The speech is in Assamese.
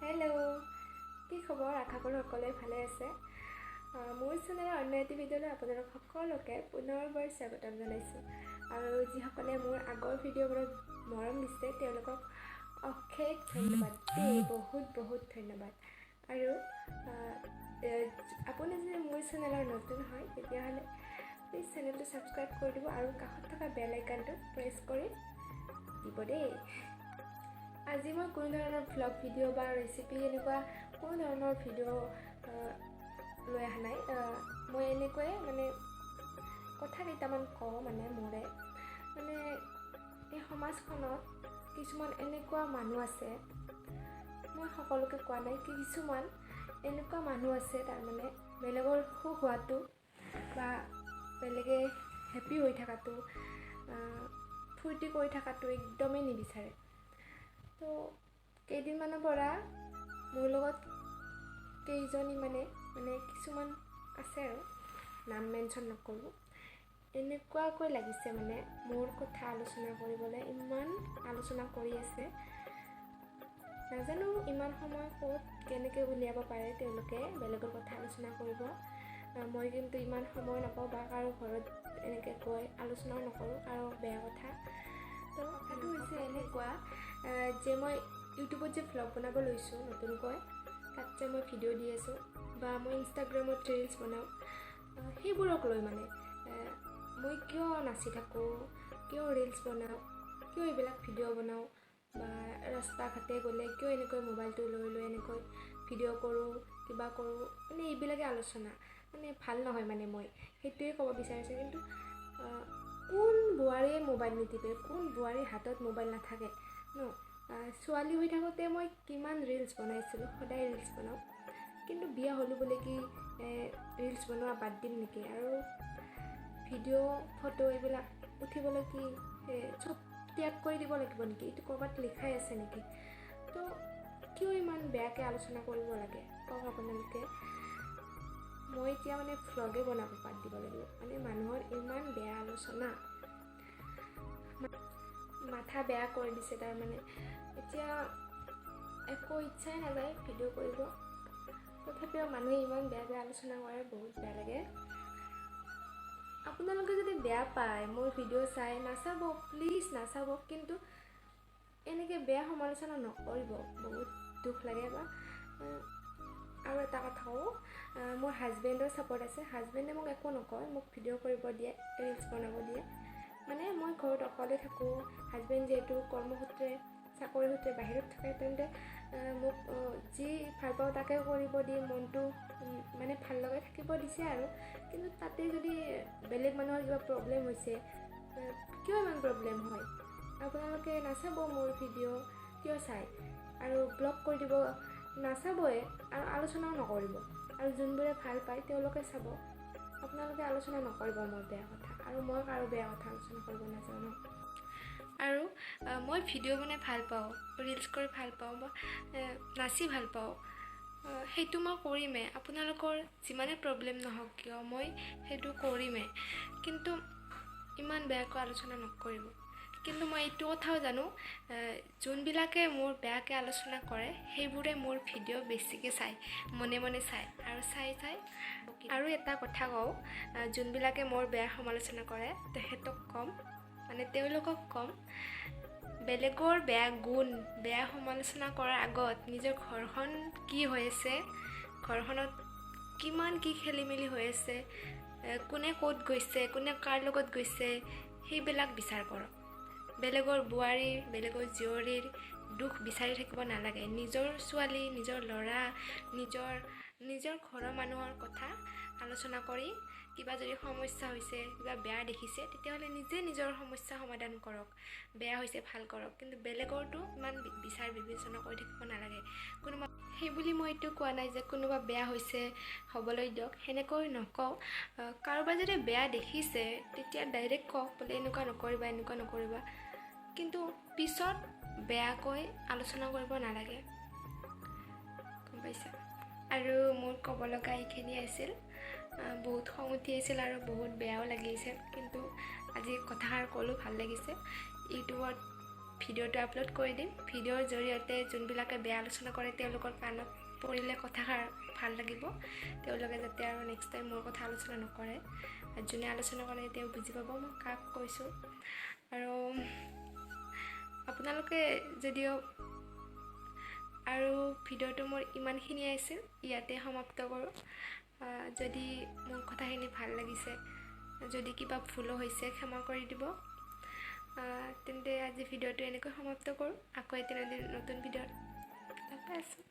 হেল্ল', কি খবৰ? আশা কৰোঁ সকলোৱে ভালে আছে। মোৰ চেনেলৰ অন্য এটি ভিডিঅ'লৈ আপোনালোক সকলোকে পুনৰবাৰ স্বাগতম জনাইছোঁ। আৰু যিসকলে মোৰ আগৰ ভিডিঅ'বোৰত মৰম দিছে তেওঁলোকক অশেষ ধন্যবাদ দেই, বহুত ধন্যবাদ। আৰু আপুনি যদি মোৰ চেনেলৰ নতুন হয় তেতিয়াহ'লে প্লিজ চেনেলটো ছাবস্ক্ৰাইব কৰি দিব আৰু কাষত থকা বেল আইকনটো প্ৰেছ কৰি দিব দেই। আজি মই কোনো ধৰণৰ ভ্লগ ভিডিঅ' বা ৰেচিপি এনেকুৱা কোনো ধৰণৰ ভিডিঅ' লৈ অহা নাই। মই এনেকৈয়ে কথা কেইটামান কওঁ মোৰে এই সমাজখনত কিছুমান এনেকুৱা মানুহ আছে, মই সকলোকে কোৱা নাই, কিছুমান এনেকুৱা মানুহ আছে বেলেগৰ সুখ হোৱাটো বা বেলেগে হেপি হৈ থকাটো, ফূৰ্তি কৰি থকাটো একদমেই নিবিচাৰে। তো কেইদিনমানৰ পৰা মোৰ লগত কেইজনী কিছুমান আছে আৰু নাম মেনশ্যন নকৰোঁ, এনেকুৱাকৈ লাগিছে মোৰ কথা আলোচনা কৰিবলৈ, ইমান আলোচনা কৰি আছে। নাজানো ইমান সময় ক'ত কেনেকৈ উলিয়াব পাৰে তেওঁলোকে বেলেগৰ কথা আলোচনা কৰিব। মই কিন্তু ইমান সময় নাপাওঁ বা কাৰো ঘৰত এনেকৈ গৈ আলোচনাও নকৰোঁ কাৰো বেয়া কথা। তো কথাটো হৈছে এনেকুৱা যে মই ইউটিউবত যে ভ্লগ বনাব লৈছোঁ নতুনকৈ, তাত যে মই ভিডিঅ' দি আছোঁ বা মই ইনষ্টাগ্ৰামত ৰিলছ বনাওঁ, সেইবোৰক লৈ মই কিয় নাচি থাকোঁ, কিয় ৰিলছ বনাওঁ, কিয় এইবিলাক ভিডিঅ' বনাওঁ, বা ৰাস্তা ঘাটে গ'লে কিয় এনেকৈ মোবাইলটো লৈ এনেকৈ ভিডিঅ' কৰোঁ, কিবা কৰোঁ, এইবিলাকে আলোচনা ভাল নহয়। মই সেইটোৱে ক'ব বিচাৰিছোঁ। কিন্তু কোন বোৱাৰীয়ে মোবাইল নিটিপে, কোন বোৱাৰীৰ হাতত মোবাইল নাথাকে ন? ছোৱালী হৈ থাকোঁতে মই কিমান ৰিলছ বনাইছিলোঁ, সদায় ৰিলছ বনাওঁ। কিন্তু বিয়া হ'লোঁ বুলি কি ৰিলছ বনোৱা বাদ দিম নেকি? আৰু ভিডিঅ' ফটো এইবিলাক উঠিবলৈ কি চব ত্যাগ কৰি দিব লাগিব নেকি? এইটো ক'ৰবাত লিখাই আছে নেকি? তো কিয় ইমান বেয়াকৈ আলোচনা কৰিব লাগে কওক আপোনালোকে। মই এতিয়া ভ্লগে বনাব বাদ দিব লাগিব। মানুহৰ ইমান বেয়া আলোচনা মাথা বেয়া কৰি দিছে। এতিয়া একো ইচ্ছাই নাযায় ভিডিঅ' কৰিব, তথাপিও মানুহে ইমান বেয়া আলোচনা কৰে, বহুত বেয়া লাগে। আপোনালোকে যদি বেয়া পায় মোৰ ভিডিঅ' চাই, নাচাব, প্লিজ নাচাব, কিন্তু এনেকৈ বেয়া সমালোচনা নকৰিব, বহুত দুখ লাগে। আৰু এটা কথা কওঁ, মোৰ হাজবেণ্ডৰ ছাপোৰ্ট আছে। হাজবেণ্ডে মোক একো নকয়, মোক ভিডিঅ' কৰিব দিয়ে, ৰিলছ বনাব দিয়ে। মই ঘৰত অকলে থাকোঁ, হাজবেণ্ড যিহেতু কৰ্মসূত্ৰে চাকৰি সূত্ৰে বাহিৰত থাকে, তেন্তে মোক যি ভাল পাওঁ তাকে কৰিব দি মনটো ভাল লগাই থাকিব দিছে আৰু। কিন্তু তাতে যদি বেলেগ মানুহৰ কিবা প্ৰব্লেম হৈছে, কিয় ইমান প্ৰব্লেম হয়? আপোনালোকে নাচাব মোৰ ভিডিঅ', কিয় চাই? আৰু ব্লক কৰি দিব, নাচাবই আৰু আলোচনাও নকৰিব। আৰু যোনবোৰে ভাল পায় তেওঁলোকে চাব, আপোনালোকে আলোচনা নকৰিব মোৰ বেয়া কথা। আৰু মই কাৰো বেয়া কথা আলোচনা কৰিব নাজানো। আৰু মই ভিডিঅ' বনাই ভাল পাওঁ, ৰিলছ কৰি ভাল পাওঁ, বা নাচি ভাল পাওঁ, সেইটো মই কৰিমেই। আপোনালোকৰ যিমানে প্ৰব্লেম নহওক কিয় মই সেইটো কৰিমেই, কিন্তু ইমান বেয়াকৈ আলোচনা নকৰিব। কিন্তু মই এইটো কথাও জানো, যোনবিলাকে মোৰ বেয়াকৈ আলোচনা কৰে সেইবোৰে মোৰ ভিডিঅ' বেছিকৈ চায়, মনে চায় আৰু চাই আৰু এটা কথা কওঁ, যোনবিলাকে মোৰ বেয়া সমালোচনা কৰে তেওঁলোকক ক'ম, বেলেগৰ বেয়া গুণ, বেয়া সমালোচনা কৰাৰ আগত নিজৰ ঘৰখন কি হৈ আছে, ঘৰখনত কিমান কি খেলি মেলি হৈ আছে, কোনে ক'ত গৈছে, কোনে কাৰ লগত গৈছে, সেইবিলাক বিচাৰ কৰক। বেলেগৰ বোৱাৰীৰ, বেলেগৰ জীয়ৰীৰ দুখ বিচাৰি থাকিব নালাগে। নিজৰ ছোৱালী, নিজৰ ল'ৰা, নিজৰ ঘৰৰ মানুহৰ কথা আলোচনা কৰি কিবা যদি সমস্যা হৈছে, কিবা বেয়া দেখিছে, তেতিয়াহ'লে নিজে নিজৰ সমস্যা সমাধান কৰক, বেয়া হৈছে ভাল কৰক। কিন্তু বেলেগৰটো ইমান বিচাৰ বিবেচনা কৰি থাকিব নালাগে। সেইবুলি মই এইটো কোৱা নাই যে কোনোবা বেয়া হৈছে হ'বলৈ দিয়ক, সেনেকৈ নকওঁ। কাৰোবাৰ যদি বেয়া দেখিছে তেতিয়া ডাইৰেক্ট কওক, বোলে এনেকুৱা নকৰিবা, কিন্তু পিছত বেয়াকৈ আলোচনা কৰিব নালাগে, গম পাইছে? আৰু মোৰ ক'ব লগা এইখিনি আছিল। বহুত খং উঠি আছিল আৰু বহুত বেয়াও লাগিছিল, কিন্তু আজি কথাষাৰ ক'লোঁ, ভাল লাগিছে। ইউটিউবত ভিডিঅ'টো আপলোড কৰি দিম। ভিডিঅ'ৰ জৰিয়তে যোনবিলাকে বেয়া আলোচনা কৰে তেওঁলোকৰ কাণত পৰিলে কথাষাৰ ভাল লাগিব, তেওঁলোকে যাতে আৰু নেক্সট টাইম মোৰ কথা আলোচনা নকৰে। যোনে আলোচনা কৰে তেওঁ বুজি পাব মই কাক কৈছোঁ। আৰু আপোনালোকে যদিও আৰু ভিডিঅ'টো মোৰ ইমানখিনিয়ে আছিল, ইয়াতে সমাপ্ত কৰোঁ। যদি মোৰ কথাখিনি ভাল লাগিছে, যদি কিবা ভুলো হৈছে ক্ষমা কৰি দিব। তেন্তে আজি ভিডিঅ'টো এনেকৈ সমাপ্ত কৰোঁ। আকৌ এদিন নতুন ভিডিঅ'ত লগ পাই আছোঁ।